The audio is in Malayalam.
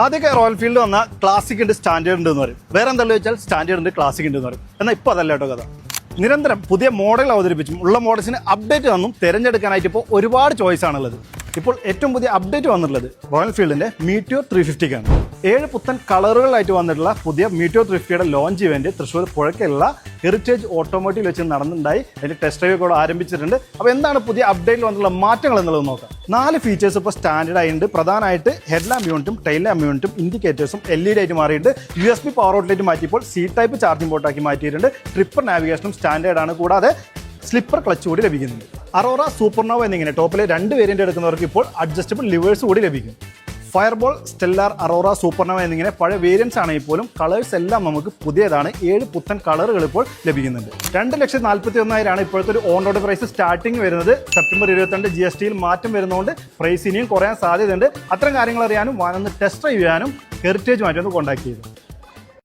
ആദ്യമൊക്കെ റോയൽ ഫീൽഡ് വന്ന ക്ലാസിക് ഉണ്ട്, സ്റ്റാൻഡേർഡ് ഉണ്ട് എന്ന് പറയും. വേറെ എന്താണെന്ന് വെച്ചാൽ സ്റ്റാൻഡേർഡ് ഉണ്ട്, ക്ലാസിക് ഉണ്ട് എന്ന് പറയും. എന്നാൽ ഇപ്പോൾ അതല്ല കേട്ടോ കഥ. നിരന്തരം പുതിയ മോഡൽ അവതരിപ്പിച്ചും ഉള്ള മോഡൽസിന് അപ്ഡേറ്റ് വന്നും തിരഞ്ഞെടുക്കാനായിട്ട് ഇപ്പോൾ ഒരുപാട് ചോയ്സ് ആണുള്ളത്. ഇപ്പോൾ ഏറ്റവും പുതിയ അപ്ഡേറ്റ് വന്നിട്ടുള്ളത് റോയൽ ഫീൽഡിന്റെ മീറ്റിയോർ 350ക്കാണ്. 7 പുത്തൻ കളറുകളായിട്ട് വന്നിട്ടുള്ള പുതിയ മീറ്റിയോർ 350യുടെ ലോഞ്ച് ഇവന്റ് തൃശ്ശൂർ പുഴയ്ക്കുള്ള ഹെറിറ്റേജ് ഓട്ടോമോട്ടീവ് വെച്ച് നടന്നിട്ടുണ്ടായി. അതിന്റെ ടെസ്റ്റ് ഡ്രൈവ് കൂടെ ആരംഭിച്ചിട്ടുണ്ട്. അപ്പോൾ എന്താണ് പുതിയ അപ്ഡേറ്റിൽ വന്നിട്ടുള്ള മാറ്റങ്ങൾ എന്നുള്ളത് നോക്കാം. 4 ഫീച്ചേഴ്സ് ഇപ്പോൾ സ്റ്റാൻഡേർഡ് ആയിട്ടുണ്ട്. പ്രധാനമായിട്ട് ഹെഡ് ലാമ്പ് യൂണിറ്റും ടൈൽ ലാമ്പ് യൂണിറ്റും ഇൻഡിക്കേറ്റേഴ്സും LED ആയിട്ട് മാറിയിട്ട് USB പവർ ഔട്ട്ലെറ്റ് മാറ്റിയപ്പോൾ C ടൈപ്പ് ചാർജിംഗ് പോർട്ടാക്കി മാറ്റിയിട്ടുണ്ട്. ട്രിപ്പർ നാവിഗേഷനും സ്റ്റാൻഡേർഡ് ആണ്. കൂടാതെ സ്ലിപ്പർ ക്ലച്ച് കൂടി ലഭിക്കുന്നുണ്ട്. അറോറ സൂപ്പർനോവ എന്നിങ്ങനെ ടോപ്പിലെ 2 വേരിയന്റ് എടുക്കുന്നവർക്ക് ഇപ്പോൾ അഡ്ജസ്റ്റബിൾ ലിവേഴ്സ് കൂടി ലഭിക്കും. ഫയർബോൾ, സ്റ്റെല്ലാർ, അറോറ, സൂപ്പർനോവ എന്നിങ്ങനെ പഴയ വേരിയൻസ് ആണെങ്കിൽ പോലും കളേഴ്സ് എല്ലാം നമുക്ക് പുതിയതാണ്. 7 പുത്തൻ കളറുകൾ ഇപ്പോൾ ലഭിക്കുന്നുണ്ട്. 2,41,000 ഇപ്പോഴത്തെ ഒരു ഓൺ റോഡ് പ്രൈസ് സ്റ്റാർട്ടിങ് വരുന്നത്. സെപ്റ്റംബർ 22 GSTയിൽ മാറ്റം വരുന്നതുകൊണ്ട് പ്രൈസ് ഇനിയും കുറയാൻ സാധ്യതയുണ്ട്. അത്തരം കാര്യങ്ങൾ അറിയാനും വാനൊന്ന് ടെസ്റ്റ് ഡ്രൈവ് ചെയ്യാനും ഹെറിറ്റേജ് മാറ്റി ഒന്ന് കോൺടാക്ട് ചെയ്തു.